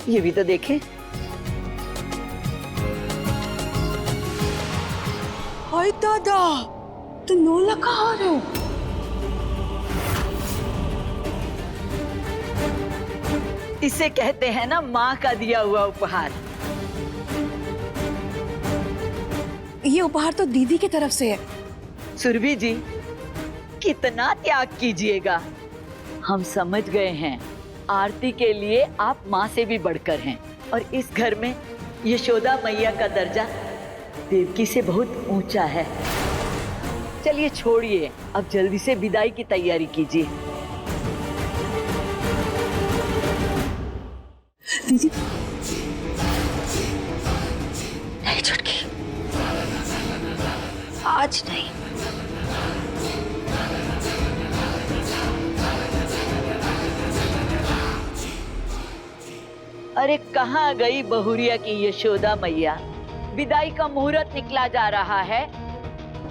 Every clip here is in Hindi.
ये भी तो देखें। हाय दादा, तो नोला कहाँ है? इसे कहते हैं ना माँ का दिया हुआ उपहार। ये उपहार तो दीदी की तरफ से है। सुरभि जी, कितना त्याग कीजिएगा। हम समझ गए हैं, आरती के लिए आप माँ से भी बढ़कर हैं और इस घर में यशोदा मैया का दर्जा देवकी से बहुत ऊंचा है। चलिए छोड़िए, अब जल्दी से विदाई की तैयारी कीजिए। दीदी नहीं छुटकी, आज नहीं। अरे कहाँ गई बहुरिया की यशोदा मैया? विदाई का मुहूर्त निकला जा रहा है।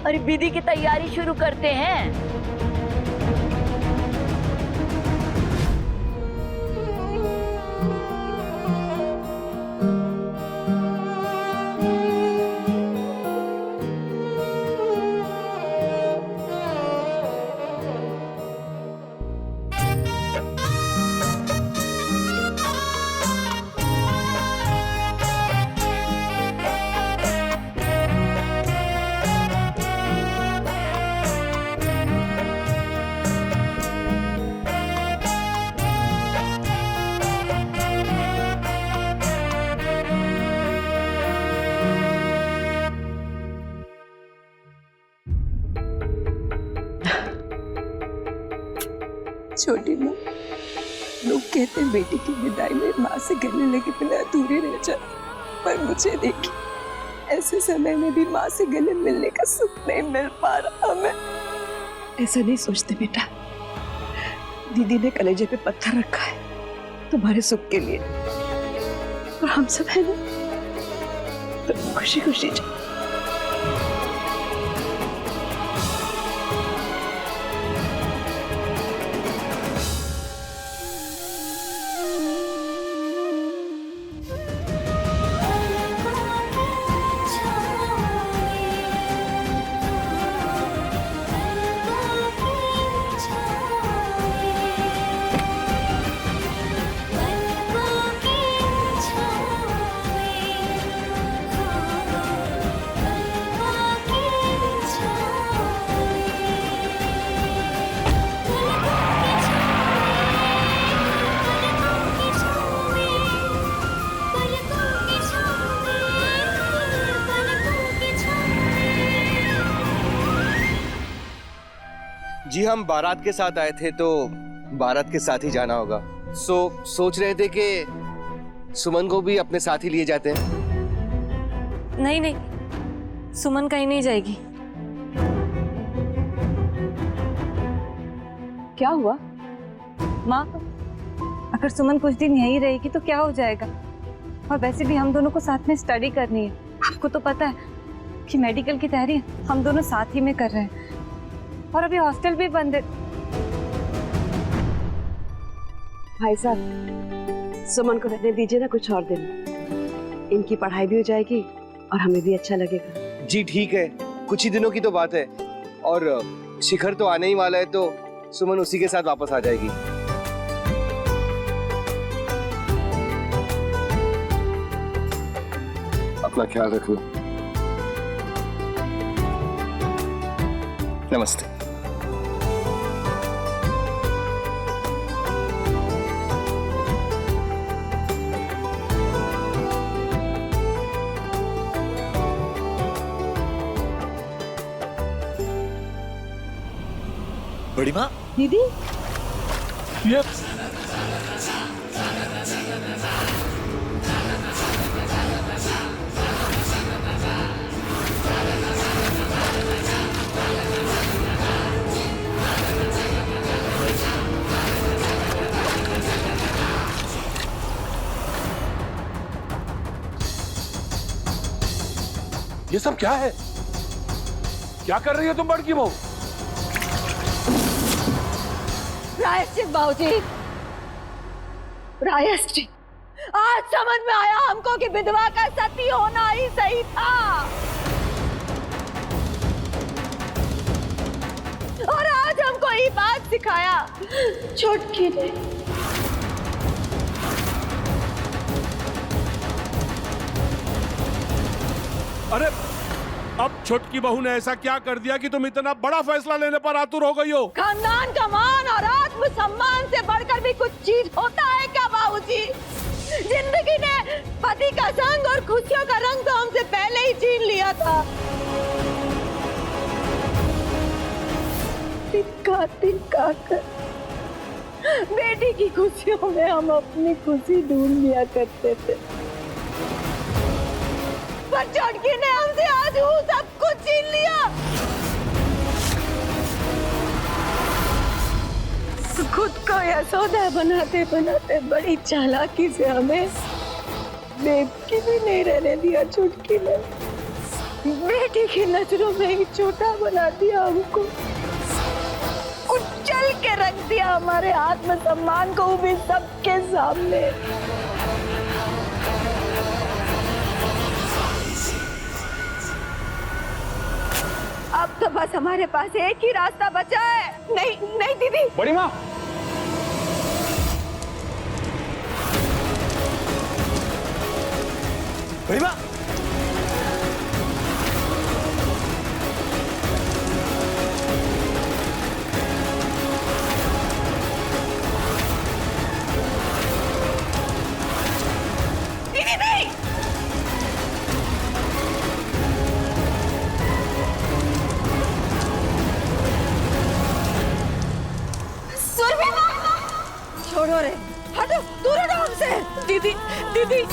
अरे विधि की तैयारी शुरू करते हैं। छोटी माँ, लोग कहते हैं बेटी की विदाई में माँ से गले लगे बिना अधूरे रह जाते, पर मुझे देखिए ऐसे समय में भी माँ से गले मिलने का सुख नहीं मिल पा रहा। मैं ऐसा नहीं सोचते बेटा, दीदी ने कलेजे पे पत्थर रखा है तुम्हारे सुख के लिए, और हम सब है ना, तो खुशी खुशी जाओ। जी हम बारात के साथ आए थे तो बारात के साथ ही जाना होगा। सोच रहे थे कि सुमन को भी अपने साथ ही लिए जाते हैं। नहीं नहीं, सुमन कहीं नहीं जाएगी। क्या हुआ माँ, अगर सुमन कुछ दिन यहीं रहेगी तो क्या हो जाएगा? और वैसे भी हम दोनों को साथ में स्टडी करनी है। आपको तो पता है कि मेडिकल की तैयारी हम दोनों साथ ही में कर रहे हैं, और अभी हॉस्टल भी बंद है। भाई साहब, सुमन को रहने दीजिए ना कुछ और दिन, इनकी पढ़ाई भी हो जाएगी और हमें भी अच्छा लगेगा। जी ठीक है, कुछ ही दिनों की तो बात है, और शिखर तो आने ही वाला है, तो सुमन उसी के साथ वापस आ जाएगी। अपना ख्याल रखना। नमस्ते। बड़ी माँ, दीदी, ये सब क्या है? क्या कर रही हो तुम बड़की बहू? प्रायश्चित बाबूजी, प्रायश्चित। आज समझ में आया हमको कि विधवा का सती होना ही सही था। और आज हमको ये बात सिखाया छोटकी ने। अरे अब छोटकी बहू ने ऐसा क्या कर दिया कि तुम इतना बड़ा फैसला लेने पर आतुर हो गई हो? खानदान का मान और आत्मसम्मान से बढ़कर भी कुछ चीज होता है क्या बाबूजी? जिंदगी ने पति का संग और खुशियों का रंग तो हमसे पहले ही छीन लिया था। तिनका कर बेटी की खुशियों में हम अपनी खुशी ढूंढ लिया करते थे, पर छोटकी ने हमसे आज वो सब कुछ छीन लिया। खुद को यशोदा बनाते बनाते बड़ी चालाकी से हमें बेटी भी नहीं रहने दिया। छोटकी ने बेटी की नजरों में ही छोटा बना दिया, हमको कुचल के रख दिया, हमारे आत्मसम्मान को भी सबके सामने। अब तो बस हमारे पास एक ही रास्ता बचा है। नहीं दीदी। बड़ी माँ, बड़ी माँ, दीदी नहीं। छोड़ो रे, हटो, दूर हटो हमसे। दीदी दीदी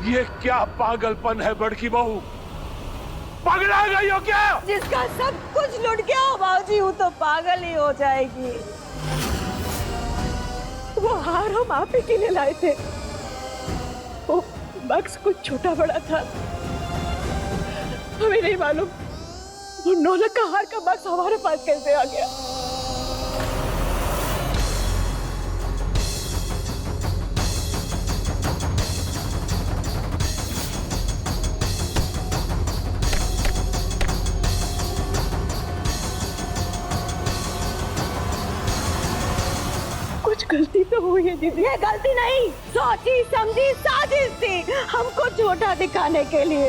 ये क्या पागलपन है बड़की बहू? पगला गई हो क्या? जिसका सब कुछ लुट गया हो बाबूजी, वो तो पागल ही हो जाएगी। वो हार हम आप ही के लिए लाए थे। वो बक्स कुछ छोटा बड़ा था, हमें नहीं मालूम वो नौलख का हार का बक्स हमारे पास कैसे आ गया। गलती तो हुई है दीदी। ये गलती नहीं, सोची समझी साजिश थी हमको छोटा दिखाने के लिए।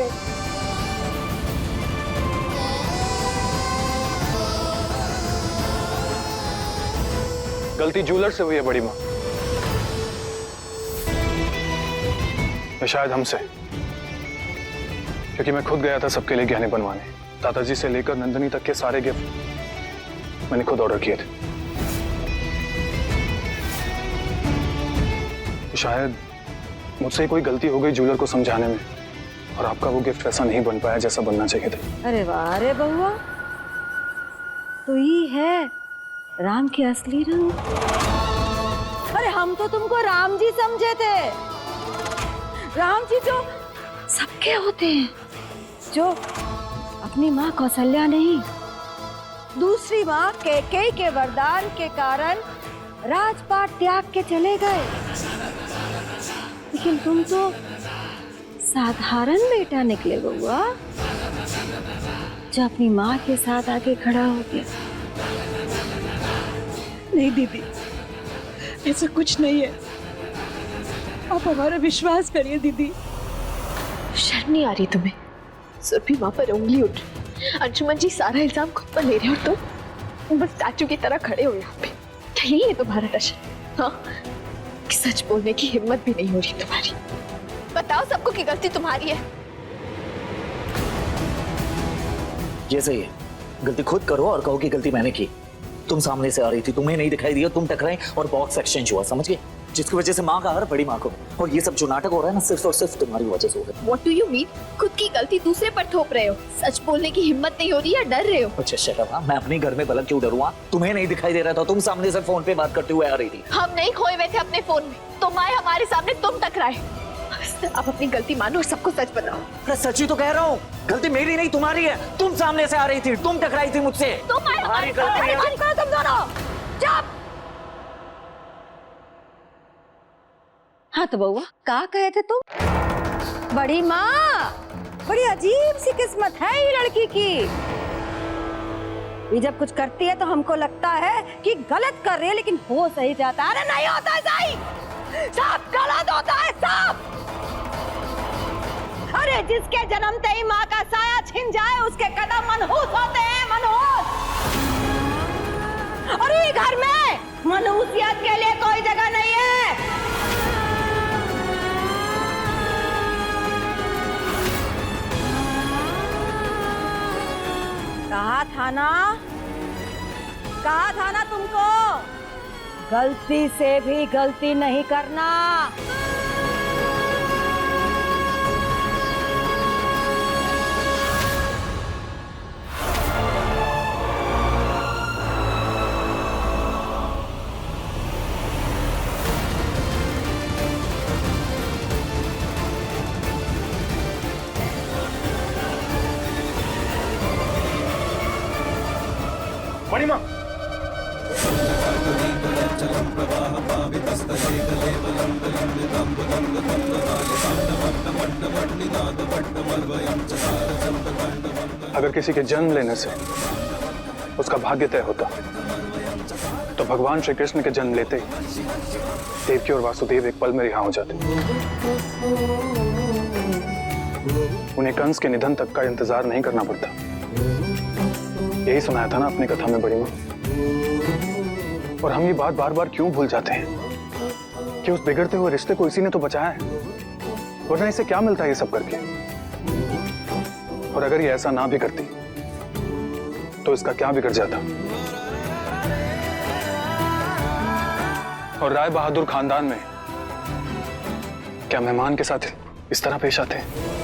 गलती जूलर से हुई है बड़ी माँ, या शायद हमसे, क्योंकि मैं खुद गया था सबके लिए गहने बनवाने। दादाजी से लेकर नंदनी तक के सारे गिफ्ट मैंने खुद ऑर्डर किए थे। शायद मुझसे कोई गलती हो गई जूलर को समझाने में, और आपका वो गिफ्ट वैसा नहीं बन पाया जैसा बनना चाहिए था। अरे वाह रे बहुआ, तो ये है राम के असली रंग। अरे हम तो तुमको राम जी समझे थे। राम जी जो सबके होते हैं, जो अपनी माँ कौशल्या नहीं, दूसरी माँ कैकेयी के वरदान के कारण राजपाट त्याग के चले गए। लेकिन तुम तो साधारण बेटा निकले बउआ, जो अपनी माँ के साथ आके खड़ा हो गया। नहीं दीदी, ऐसा कुछ नहीं है, आप हमारा विश्वास करिए दीदी। शर्म नहीं आ रही तुम्हें? सुरभि माँ पर उंगली उठ, अंशुमन जी सारा इल्जाम खुद पर ले रहे हो, तुम बस स्टैचू की तरह खड़े हो यहाँ पे। क्या यही है तुम्हारा टशन? हाँ, कि सच बोलने की हिम्मत भी नहीं हो रही तुम्हारी। बताओ सबको कि गलती तुम्हारी है। ये सही है, गलती खुद करो और कहो कि गलती मैंने की। तुम सामने से आ रही थी, तुम्हें नहीं दिखाई दिया, तुम टकराई और बॉक्स एक्सचेंज हुआ, समझ गए? जिसकी वजह से माँ का हर बड़ी माँ को, और ये सब जो नाटक हो रहा है ना, सिर्फ और सिर्फ तुम्हारी वजह से हो रहा है। What do you mean? खुद की गलती दूसरे पर थोप रहे हो। सच बोलने की हिम्मत नहीं हो रही या डर रहे हो? अच्छा शट अप, मैं अपने घर में भला क्यों डरूंगा? तुम्हें नहीं दिखाई दे रहा था, तुम सामने से फोन पे बात करते हुए आ रही थी। हम नहीं खोए हुए थे अपने फोन में, तुम आए हमारे सामने, तुम टकराए। अब अपनी गलती मानो और सबको सच बताओ। अरे सच ही तो कह रहा हूँ, गलती मेरी नहीं तुम्हारी है। तुम सामने से आ रही थी, तुम टकराई थी मुझसे। तुम आए हमारी गलती है। तुम दोनों चुप। हाँ तो बउआ, कहा कहे थे तुम? बड़ी माँ, बड़ी अजीब सी किस्मत है ये लड़की की। ये जब कुछ करती है तो हमको लगता है कि गलत कर रही है, लेकिन हो सही जाता है। अरे नहीं होता है सही, सब गलत होता है सब। अरे जिसके जन्मते ही माँ का साया छिन जाए, उसके कदम मनहूस होते हैं, मनहूस। और ये घर में मनहूसियत के लिए कोई जगह नहीं है। कहा था ना तुमको, गलती से भी गलती नहीं करना। बड़ी माँ, अगर किसी के जन्म लेने से उसका भाग्य तय होता तो भगवान श्री कृष्ण के जन्म लेते ही देवकी और वासुदेव एक पल में रिहा हो जाते। उन्हें कंस के निधन तक का इंतजार नहीं करना पड़ता। यही सुनाया था ना अपनी कथा में बड़ी माँ। और हम ये बात बार बार क्यों भूल जाते हैं कि उस बिगड़ते हुए रिश्ते को इसी ने तो बचाया है, वरना इसे क्या मिलता है ये सब करके। और अगर ये ऐसा ना भी करती तो इसका क्या बिगड़ जाता। और राय बहादुर खानदान में क्या मेहमान के साथ इस तरह पेश आते हैं?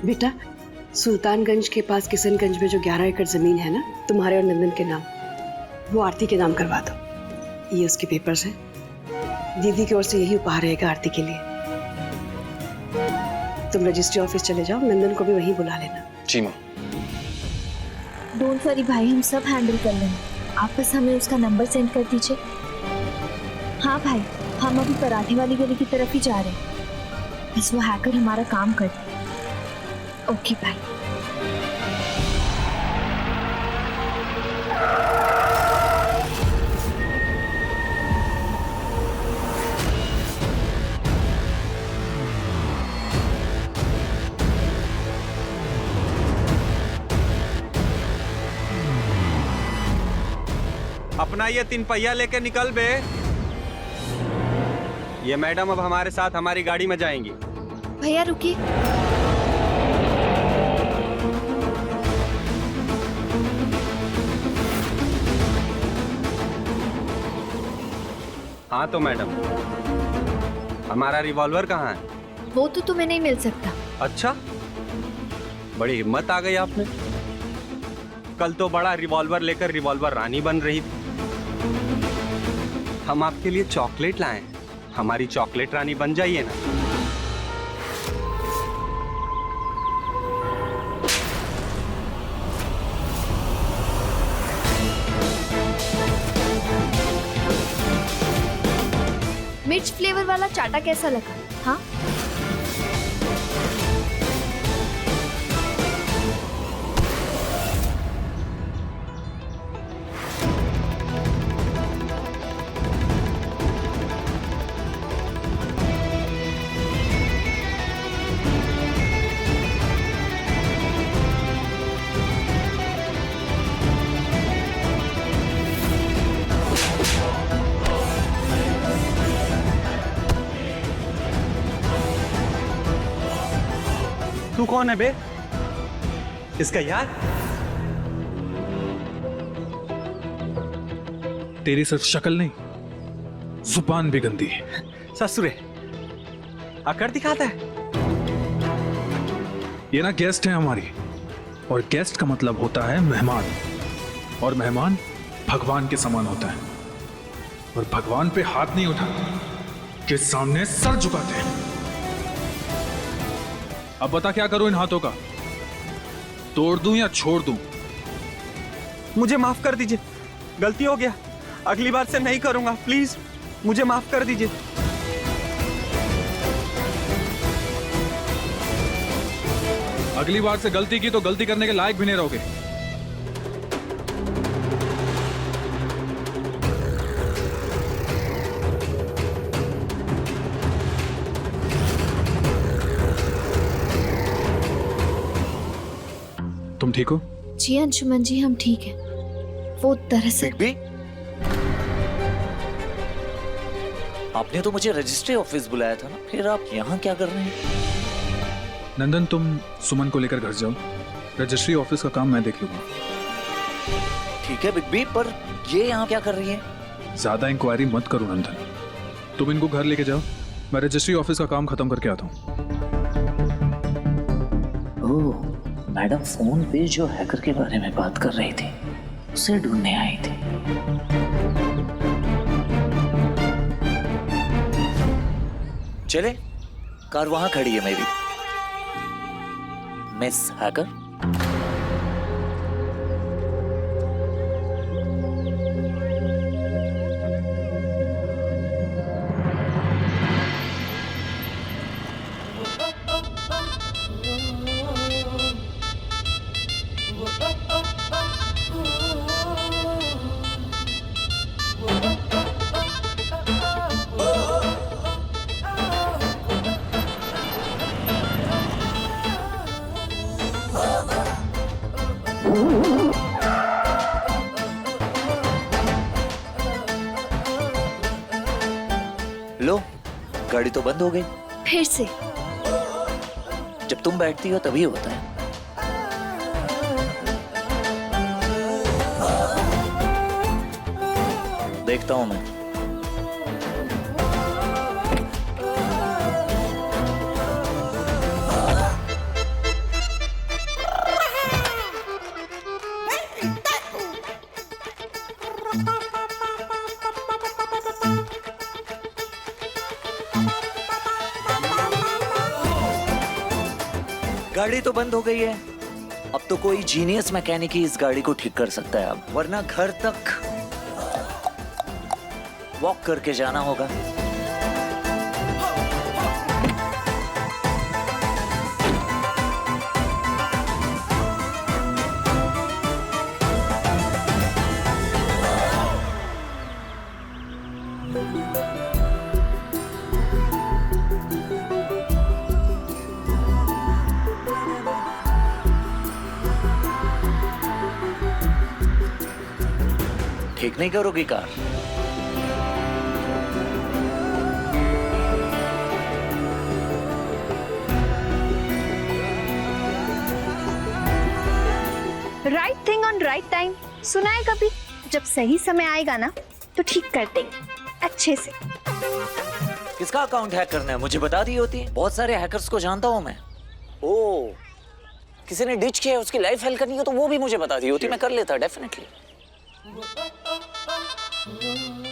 बेटा, सुल्तानगंज के पास किशनगंज में जो 11 एकड़ जमीन है ना तुम्हारे और नंदन के नाम, वो आरती के नाम करवा दो। ये उसके पेपर्स हैं। दीदी की ओर से यही उपहार रहेगा आरती के लिए। तुम रजिस्ट्री ऑफिस चले जाओ, नंदन को भी वहीं बुला लेना। जी माँ। डोंट वरी भाई, हम सब हैंडल कर लेंगे। आप बस हमें उसका नंबर सेंड कर दीजिए। हाँ भाई, हम अभी पराठे वाली गली की तरफ ही जा रहे हैं। बस वो हैकर हमारा काम कर दे। ओके भाई। अपना ये 3 पहिया लेके निकल बे। ये मैडम अब हमारे साथ हमारी गाड़ी में जाएंगी। भैया रुकिए। हाँ तो मैडम, हमारा रिवॉल्वर कहाँ है? वो तो तुम्हें नहीं मिल सकता। अच्छा, बड़ी हिम्मत आ गई आप में। कल तो बड़ा रिवॉल्वर लेकर रिवॉल्वर रानी बन रही थी। हम आपके लिए चॉकलेट लाए हैं, हमारी चॉकलेट रानी बन जाइए ना। मिर्च फ्लेवर वाला चाटा कैसा लगा? हाँ, तू कौन है बे? इसका यार? तेरी सिर्फ शक्ल नहीं, जुबान भी गंदी है। ससुरे, अकड़ दिखाता है। ये ना गेस्ट है हमारी, और गेस्ट का मतलब होता है मेहमान, और मेहमान भगवान के समान होता है, और भगवान पे हाथ नहीं उठाते, के सामने सर झुकाते हैं। अब बता क्या करूं इन हाथों का? तोड़ दूं या छोड़ दूं? मुझे माफ कर दीजिए, गलती हो गया, अगली बार से नहीं करूंगा, प्लीज मुझे माफ कर दीजिए। अगली बार से गलती की तो गलती करने के लायक भी नहीं रहोगे। तुम ठीक हो? जी अंशुमन जी, हम ठीक हैं। वो दरअसल बिग बी, आपने तो मुझे रजिस्ट्री ऑफिस बुलाया था ना, फिर आप यहाँ क्या कर रहे हैं? नंदन, तुम सुमन को लेकर घर जाओ, रजिस्ट्री ऑफिस का काम मैं देख लूंगा। ठीक है बिग बी, पर ये यहाँ क्या कर रही है? ज्यादा इंक्वायरी मत करो नंदन, तुम इनको घर लेके जाओ, मैं रजिस्ट्री ऑफिस का काम खत्म करके आता हूँ। ओह, मैडम फोन पे जो हैकर के बारे में बात कर रही थी, उसे ढूंढने आई थी। चले, कार वहां खड़ी है मेरी। मिस हैकर, लो, गाड़ी तो बंद हो गई। फिर से जब तुम बैठती हो तभी होता है। देखता हूं मैं। गाड़ी तो बंद हो गई है, अब तो कोई जीनियस मैकेनिक ही इस गाड़ी को ठीक कर सकता है, अब वरना घर तक वॉक करके जाना होगा। ठीक नहीं करोगी car? Right thing on right time, सुना है कभी? जब सही समय आएगा ना तो ठीक कर देंगे। अच्छे से। किसका अकाउंट हैक करना है मुझे बता दी होती। बहुत सारे हैकर्स को जानता हूँ मैं। ओ, किसी ने डिच किया है, उसकी लाइफ हेल्प करनी हो तो वो भी मुझे बता दी होती, मैं कर लेता डेफिनेटली।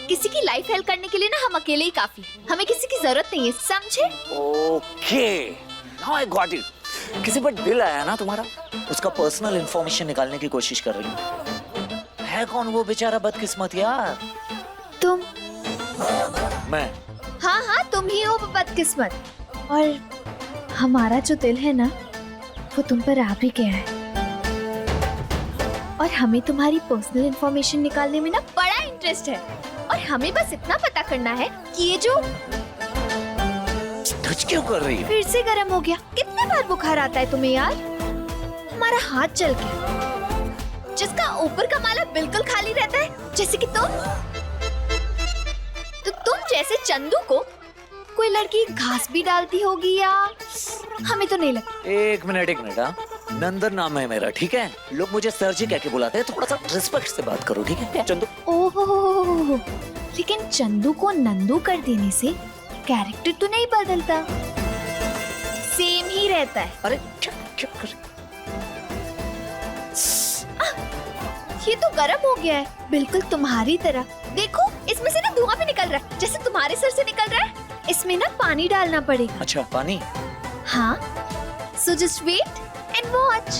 किसी की लाइफ हेल्प करने के लिए ना हम अकेले ही काफी, हमें किसी की जरूरत नहीं है, समझे? Okay, now I got it. किसी पर बिल आया ना तुम्हारा, उसका पर्सनल इंफॉर्मेशन निकालने की कोशिश कर रही हूँ। है कौन वो बेचारा बदकिस्मत यार? तुम। मैं? हाँ हाँ, तुम ही हो बदकिस्मत। और हमारा जो दिल है ना, वो तुम पर आ भी गया है। और हमें तुम्हारी पर्सनल इंफॉर्मेशन निकालने में ना बड़ा इंटरेस्ट है। और हमें बस इतना पता करना है कि ये जो टच क्यों कर रही है? फिर से गर्म हो गया। कितने बार बुखार आता है तुम्हें यार? हमारा हाथ जल गया, जिसका ऊपर का माला बिल्कुल खाली रहता है, जैसे कि तुम। तो तुम जैसे चंदू को कोई लड़की घास भी डालती होगी या? हमें तो नहीं लगता। एक मिनट हाँ। नंदन नाम है मेरा, ठीक है? लोग मुझे सर जी कह के बुलाते हैं, थोड़ा सा रिस्पेक्ट से बात करो, ठीक है? चंदू। ओहो, लेकिन चंदू को नंदू कर देने से कैरेक्टर तो नहीं बदलता, सेम ही रहता है। अरे क्या क्या कर? ये तो गर्म हो गया है, बिल्कुल तुम्हारी तरह। देखो, इसमें से ना धुआं भी निकल रहा है, जैसे तुम्हारे सर से निकल रहा है। इसमें ना पानी डालना पड़ेगा। अच्छा, पानी? हाँ, so just wait and watch.